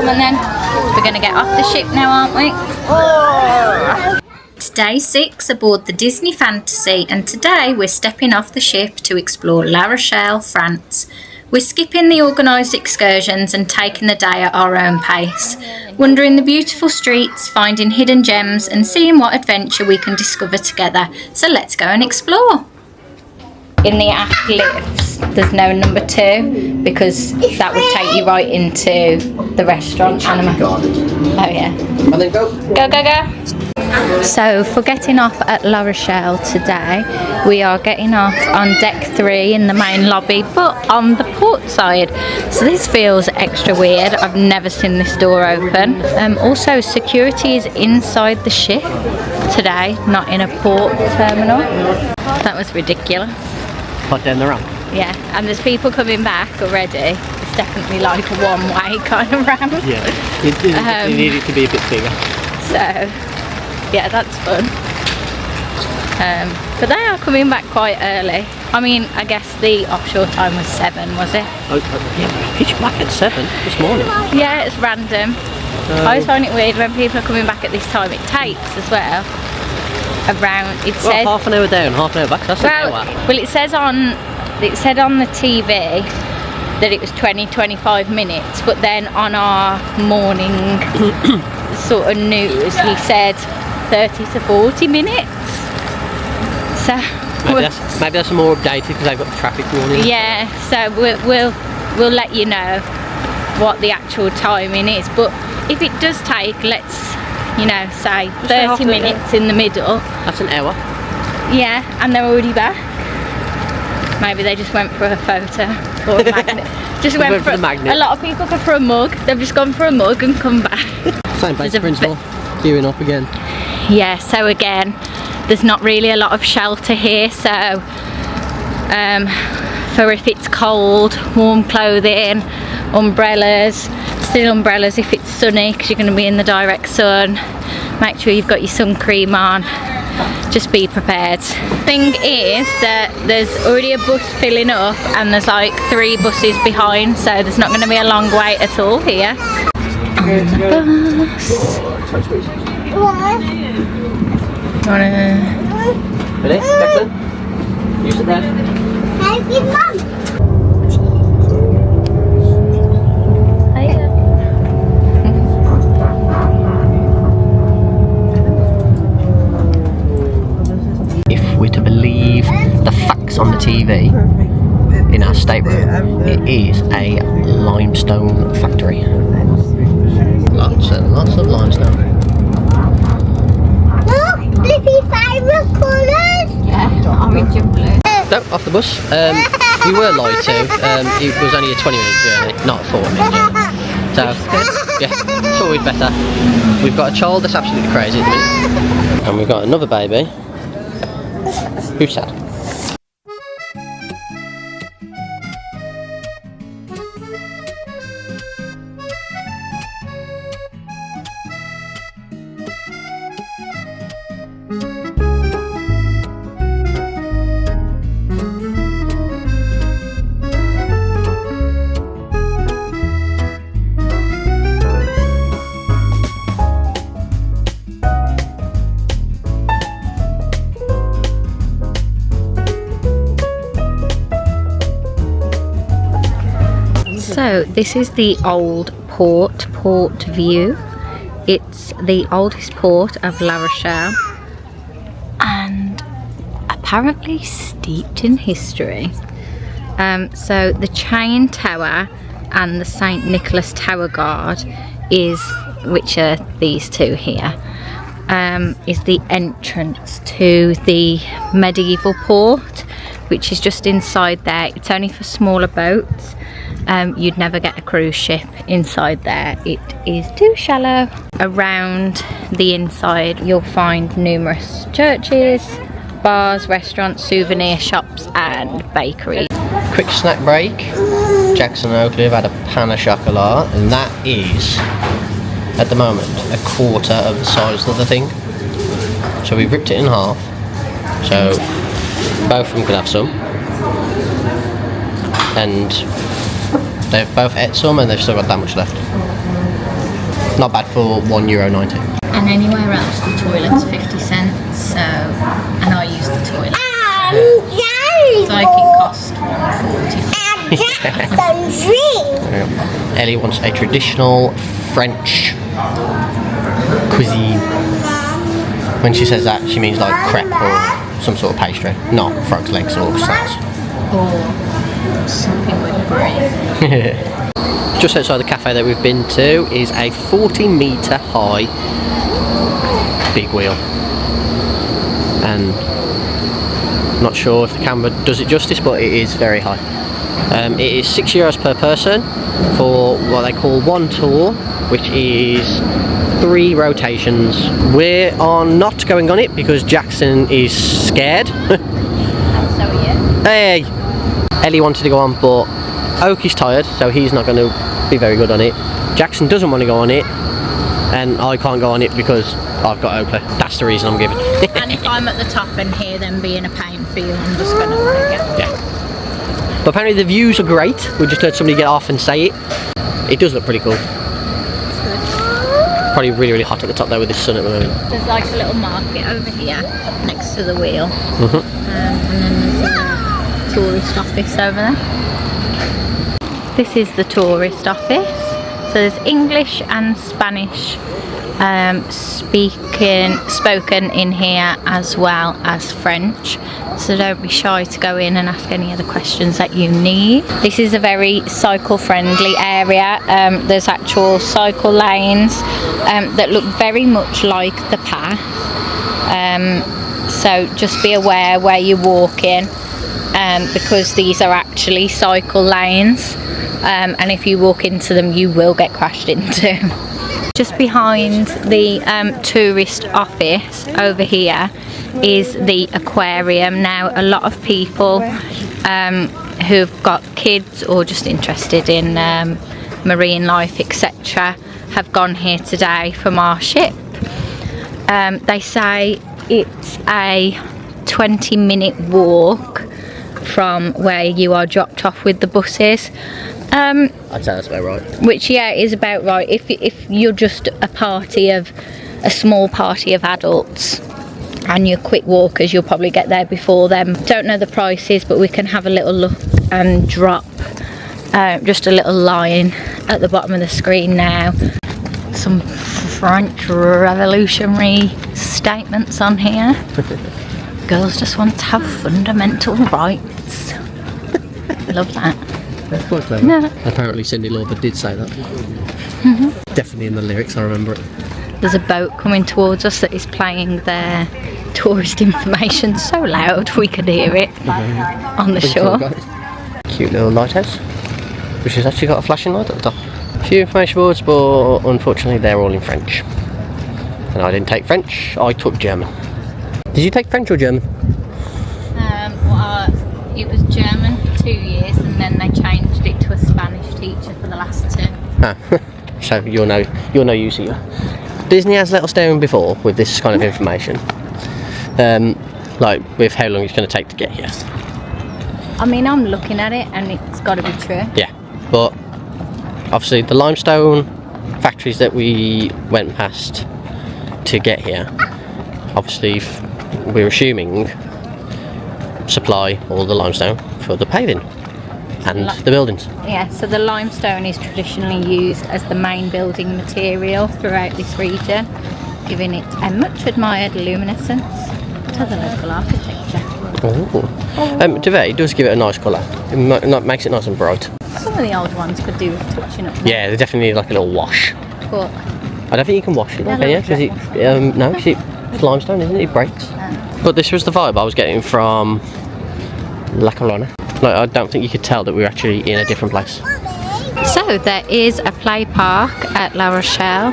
on then. We're going to get off the ship now, aren't we? Oh. It's day 6 aboard the Disney Fantasy, and today we're stepping off the ship to explore La Rochelle, France. We're skipping the organised excursions and taking the day at our own pace, wandering the beautiful streets, finding hidden gems and seeing what adventure we can discover together. So let's go and explore. In the aft lifts, there's no number 2 because that would take you right into the restaurant. Oh yeah. And then go. Go, go, go. So for getting off at La Rochelle today, we are getting off on deck 3 in the main lobby, but on the port side. So this feels extra weird. I've never seen this door open. Also, security is inside the ship today, not in a port terminal. That was ridiculous. Hot down the ramp. Yeah, and there's people coming back already. It's definitely like a one-way kind of ramp. Yeah, it needed to be a bit bigger. So, yeah, that's fun. But they are coming back quite early. I mean, I guess the offshore time was 7, was it? Oh, yeah, pitch black at 7 this morning. Yeah, it's random. I always find it weird when people are coming back at this time. It takes as well around. It says half an hour down, half an hour back. That's an hour. Well, it said on the TV that it was 20-25 minutes, but then on our morning sort of news, he said 30 to 40 minutes. So maybe that's more updated because they've got the traffic warning. Yeah, so we'll let you know what the actual timing is. But if it does take, let's say 30 minutes in the middle. That's an hour. Yeah, and they're already back. Maybe they just went for a photo or a magnet. Just went for the magnet. A lot of people go for a mug. They've just gone for a mug and come back. Same basic principle. Queuing up again. Yeah, so again, there's not really a lot of shelter here, so for if it's cold, warm clothing, umbrellas, still umbrellas if it's sunny because you're going to be in the direct sun. Make sure you've got your sun cream on. Just be prepared. Thing is that there's already a bus filling up and there's like 3 buses behind, so there's not going to be a long wait at all here. On the bus. Ready? Jackson? You sit there. If we're to believe the facts on the TV in our stateroom, it is a limestone factory. Lots and lots of limestone. Favourite colours? Yeah, orange and blue. No, off the bus. We were lied to. It was only a 20-minute journey, not a 4-minute journey. So, yeah, it's always better. We've got a child that's absolutely crazy at the minute. And we've got another baby. Who's sad? So this is the old port view. It's the oldest port of La Rochelle and apparently steeped in history. So the chain tower and the St. Nicholas Tower Guard which are these two here, is the entrance to the medieval port, which is just inside there. It's only for smaller boats. You'd never get a cruise ship inside there. It is too shallow. Around the inside you'll find numerous churches, bars, restaurants, souvenir shops and bakeries. Quick snack break. Jackson and Oakley have had a pan of chocolat, and that is, at the moment, a quarter of the size of the thing. So we ripped it in half. So both of them could have some. And they've both ate some and they've still got that much left. Not bad for €1.90. And anywhere else the toilet's 50 cents, so, and I use the toilet. So I can cost £1.40. Ellie wants a traditional French cuisine. When she says that, she means like crepe or some sort of pastry, not frog's legs or snacks. Or something with brie. Just outside the cafe that we've been to is a 40-metre high big wheel. And I'm not sure if the camera does it justice, but it is very high. It is €6 per person for what they call one tour, which is 3 rotations. We are not going on it because Jackson is scared. And so are you. Hey! Ellie wanted to go on, but Oakie's tired, so he's not going to be very good on it. Jackson doesn't want to go on it, and I can't go on it because I've got Oakley. That's the reason I'm giving. And if I'm at the top and hear them being a pain for you, I'm just going to break it. Yeah. But apparently the views are great. We just heard somebody get off and say it. It does look pretty cool. Probably really, really hot at the top there with the sun at the moment. There's like a little market over here next to the wheel. Mm-hmm. And then there's a tourist office over there. This is the tourist office. So there's English and Spanish spoken in here, as well as French. So don't be shy to go in and ask any of the questions that you need. This is a very cycle friendly area. There's actual cycle lanes that look very much like the path. So just be aware where you're walking, because these are actually cycle lanes. And if you walk into them, you will get crashed into. Just behind the tourist office over here is the aquarium. Now, a lot of people who've got kids or just interested in marine life, etc., have gone here today from our ship. They say it's a 20-minute walk from where you are dropped off with the buses. I'd say that's about right. Which, yeah, is about right. If you're just a small party of adults and you're quick walkers, you'll probably get there before them. Don't know the prices, but we can have a little look and drop just a little line at the bottom of the screen now. Some French revolutionary statements on here. Girls just want to have fundamental rights. Love that. That's quite clever. No. Apparently Cyndi Lauper did say that. Definitely in the lyrics, I remember it. There's a boat coming towards us that is playing their tourist information so loud we could hear it on the shore. Cute little lighthouse, which has actually got a flashing light at the top. A few information boards, but unfortunately they're all in French. And I didn't take French, I took German. Did you take French or German? Well, it was German for 2 years, and then they changed it to a Spanish teacher for the last 2. Ah, so you're no use here. Disney has let us down before with this kind of information, like with how long it's going to take to get here. I mean, I'm looking at it and it's got to be true. Yeah, but obviously the limestone factories that we went past to get here, obviously we're assuming supply all the limestone for the paving and the buildings. Yeah, so the limestone is traditionally used as the main building material throughout this region, giving it a much admired luminescence to the local architecture. Duvet does give it a nice colour. It makes it nice and bright. Some of the old ones could do with touching up. Yeah, they definitely need like a little wash. But I don't think you can wash it, can you? Because it's limestone, isn't it? It breaks. But this was the vibe I was getting from La Corona. Like, I don't think you could tell that we were actually in a different place. so there is a play park at La Rochelle,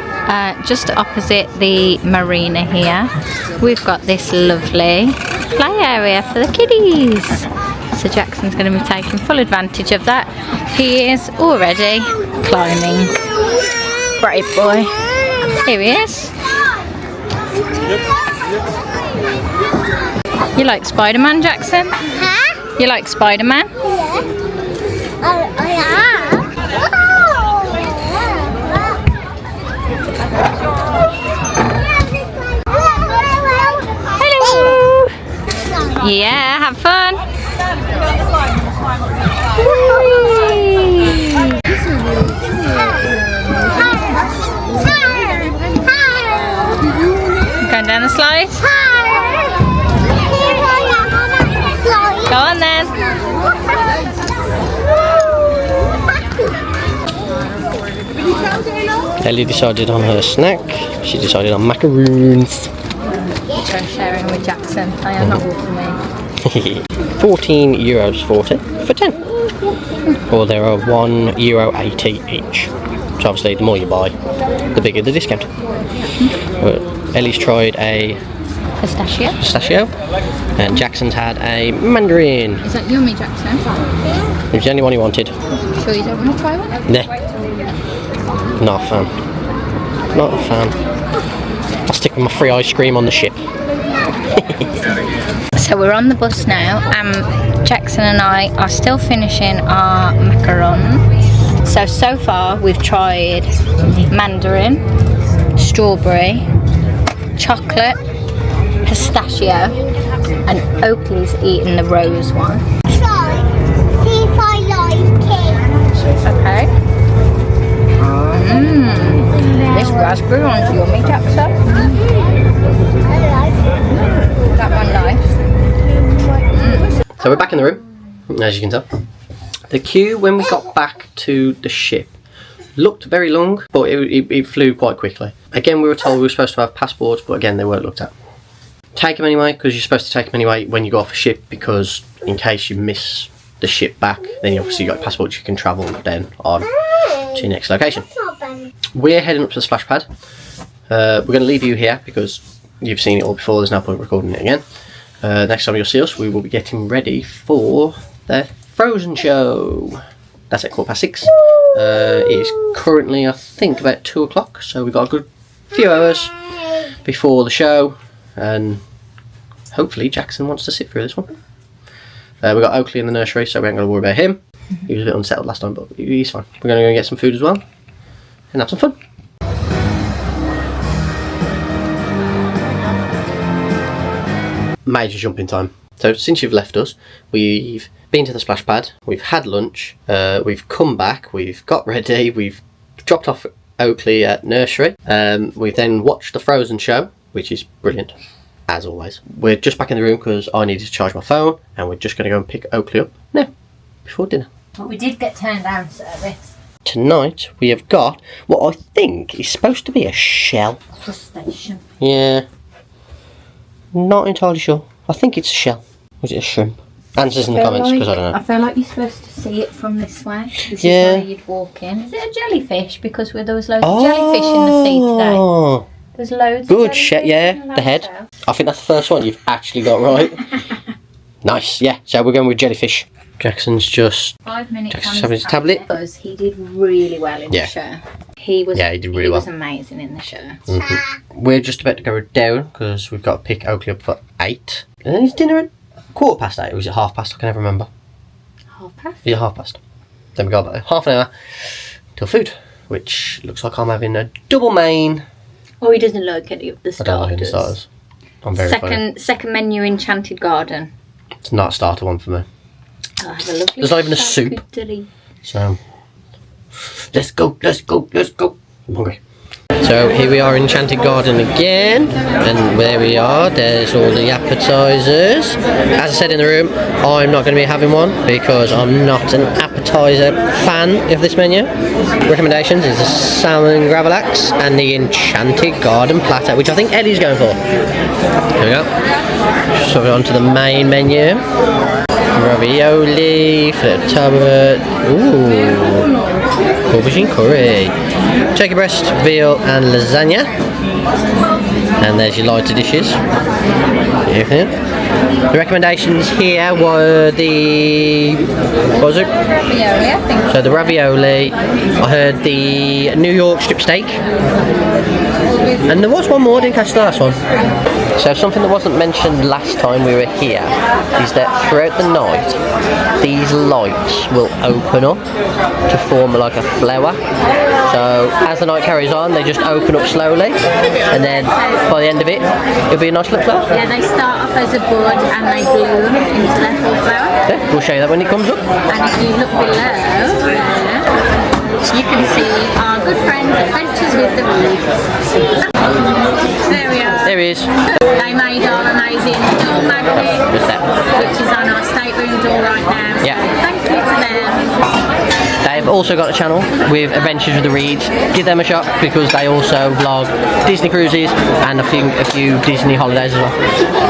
just opposite the marina here. We've got this lovely play area for the kiddies. So Jackson's going to be taking full advantage of that. He is already climbing. Brave boy. Here he is. You like Spider-Man, Jackson? Huh? You like Spider-Man? Yeah. Yeah, have fun. Going down the slide? Go on then. Ellie decided on her snack. She decided on macaroons. Which I'm sharing with Jackson. I am not all for me. €14.40 for 10. Or there are €1.80 each. So obviously the more you buy, the bigger the discount. Ellie's tried a pistachio and Jackson's had a mandarin. Is that yummy, Jackson? It was the only one he wanted. Sure you don't want to try one? Nah. Not a fan. Not a fan. I'll stick with my free ice cream on the ship. So we're on the bus now. Jackson and I are still finishing our macarons. So far we've tried mandarin, strawberry, chocolate, pistachio, and Oakley's eaten the rose one. Try, see if I like it. Okay. This raspberry one's yummy, Jackson. I like it. That one nice. So we're back in the room, as you can tell. The queue when we got back to the ship looked very long, but it flew quite quickly. Again, we were told we were supposed to have passports, but again, they weren't looked at. Take them anyway, because you're supposed to take them anyway when you go off a ship, because in case you miss the ship back, then you obviously got passports, you can travel then on to your next location. We're heading up to the splash pad. We're going to leave you here because you've seen it all before, there's no point recording it again. Next time you'll see us, we will be getting ready for the Frozen show. That's at 6:15. It is currently, I think, about 2 o'clock, so we've got a good few hours before the show, and hopefully Jackson wants to sit through this one. We've got Oakley in the nursery, so we ain't got to worry about him. He was a bit unsettled last time, but he's fine. We're going to go and get some food as well and have some fun. Major jumping time. So since you've left us, we've been to the splash pad, we've had lunch, we've come back, we've got ready, we've dropped off Oakley at nursery, we've then watched the Frozen show, which is brilliant, as always. We're just back in the room because I needed to charge my phone, and we're just going to go and pick Oakley up now, before dinner. But we did get turned down service. Tonight we have got what I think is supposed to be a shell. Crustacean. Yeah. Not entirely sure. I think it's a shell. Was it a shrimp? Answers in the comments, because I don't know. I feel like you're supposed to see it from this way. This Yeah. is where you'd walk in. Is it a jellyfish? Because there was loads of jellyfish in the sea today. There's loads Good of shit, jellyfish in yeah. The head. Rochelle. I think that's the first one you've actually got right. Nice, yeah. So we're going with jellyfish. Jackson's just 5 minutes Jackson's on having his tablet. because he did really well in the show. He was did really he was well. amazing in the show. We're just about to go down because we've got to pick Oakley up for 8. And then is dinner at 8:15, or was it 8:30? I can never remember. 8:30? Yeah, 8:30. Then we got about half an hour till food, which looks like I'm having a double main. Oh, he doesn't like any of the I starters. don't like any starters. I'm very funny. Second menu, Enchanted Garden. It's not a starter one for me. I'll have a lovely There's not even a soup. charcuterie. So, let's go. I'm hungry. So here we are in Enchanted Garden again, and there we are, there's all the appetizers. As I said in the room, I'm not going to be having one because I'm not an appetizer fan of this menu. Recommendations is the salmon gravlax and the Enchanted Garden platter, which I think Ellie's going for. There we go. So we're on to the main menu. Ravioli, for the tub of it. Ooh, aubergine curry, turkey breast, veal and lasagna. And there's your lighter dishes. The recommendations here were the, what was it? Ravioli, I think. So the ravioli, I heard the New York strip steak, and there was one more, I didn't catch the last one. So something that wasn't mentioned last time we were here is that throughout the night these lights will open up to form like a flower, So as the night carries on, they just open up slowly, and then by the end of it, it'll be a nice little flower. Yeah, they start off as a bud and they bloom into their full flower. Yeah, we'll show you that when it comes up. And if you look below there, you can see our good friends Adventures with the Reeds. There we are. There he is. They made our amazing door magnet, Just that. which is on our stateroom door right now. Yeah. So thank you to them. They've also got a channel with Adventures with the Reeds. Give them a shot because they also vlog Disney cruises and I think a few Disney holidays as well.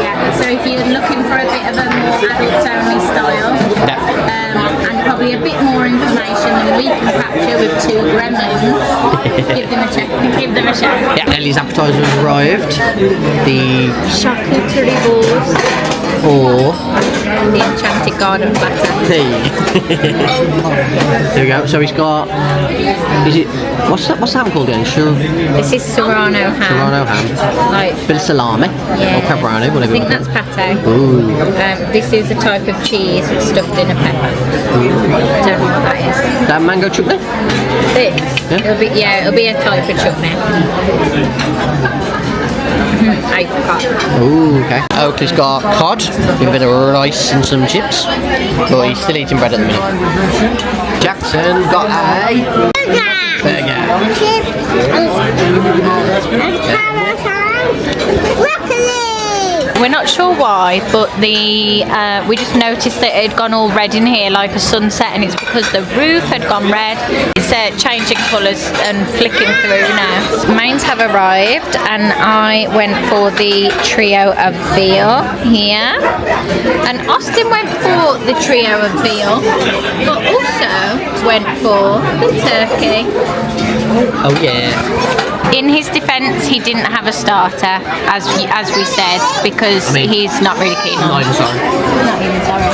Yeah. So if you're looking for a bit of a more adult-only style, and probably a bit more information than we can capture with two gremlins, give them a check. Give them a shout. Yeah, Ellie's appetizer has arrived. The Charcuterie balls. or The enchanted garden platter. there we go. So he's got. Is it? What's that one called again? This is Serrano ham. Serrano ham. Like, Bit of salami yeah. or pepperoni, whatever. I think that's pate. Ooh. This is a type of cheese that's stuffed in a pepper. Don't know what that is. That mango chutney? This? Yeah. It'll be a type of chutney. Apricot. Ooh, okay. Oakley's got cod with a bit of rice and some chips, but he's still eating bread at the minute. Jackson got a burger. We're not sure why, but we just noticed that it had gone all red in here like a sunset, and it's because the roof had gone red. It's changing colours and flicking through now. Mains have arrived and I went for the trio of veal here, and Austin went for the trio of veal but also went for the turkey. Oh yeah. In his defence, he didn't have a starter, as we said, because he's not really keen on. Not even sorry. Not even sorry.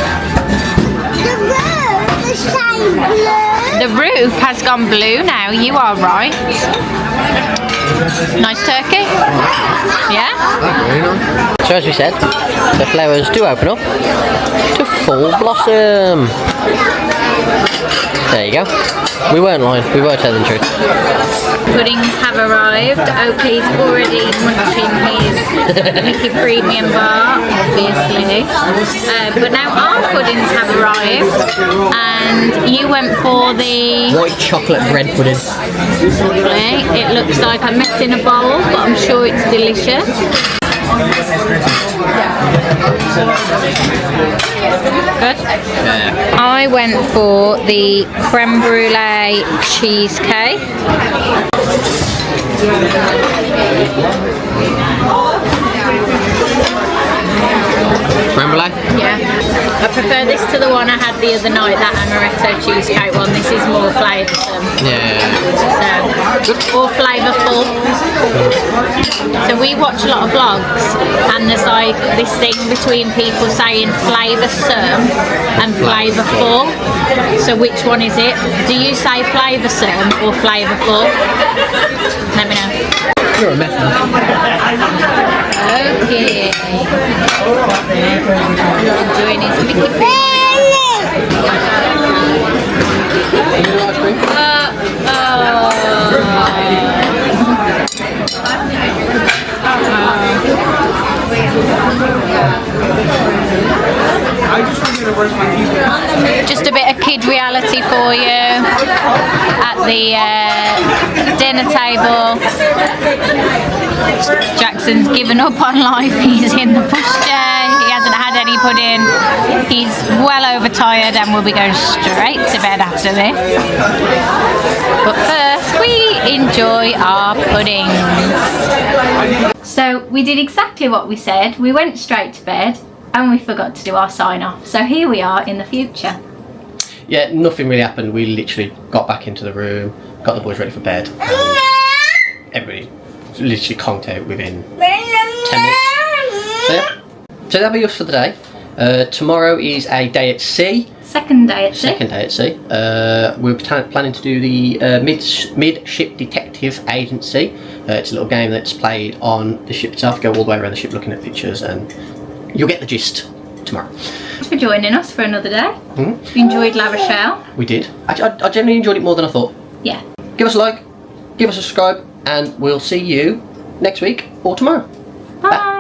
The roof is shiny blue. The roof has gone blue now. You are right. Nice turkey. Yeah. Very nice. So as we said, the flowers do open up to full blossom. There you go. We weren't lying. We were telling the truth. Puddings have arrived. Oakley's already munching his Mickey Premium bar, obviously. But now our puddings have arrived, and you went for the White chocolate bread pudding. lovely. It looks like a mess in a bowl, but I'm sure it's delicious. Good. Yeah. I went for the creme brulee cheesecake. Creme brulee? Yeah. I prefer this to the one I had the other night, that amaretto cheesecake one. This is more flavoursome. Yeah. So, or flavourful. So we watch a lot of vlogs, and there's like this thing between people saying flavoursome and flavourful. So which one is it? Do you say flavoursome or flavourful? Let me know. You're a mess now. Okay. Enjoying his Mickey Ice cream? Just a bit of kid reality for you at the dinner table. Jackson's given up on life. He's in the pushchair. He hasn't had any pudding. He's well overtired and will be going straight to bed after this. But first, we enjoy our puddings. So we did exactly what we said. We went straight to bed and we forgot to do our sign off. So here we are in the future. Yeah, nothing really happened. We literally got back into the room, got the boys ready for bed. Everybody literally conked out within 10 minutes. So yeah, so that'll be us for the day. Tomorrow is a day at sea. Second day at sea. Second day at sea. We're planning to do the Midship Detective Agency. It's a little game that's played on the ship itself. Go all the way around the ship looking at pictures, and you'll get the gist tomorrow. Thanks for joining us for another day. Mm-hmm. We enjoyed La Rochelle. We did. I generally enjoyed it more than I thought. Yeah. Give us a like, give us a subscribe, and we'll see you next week or tomorrow. Bye.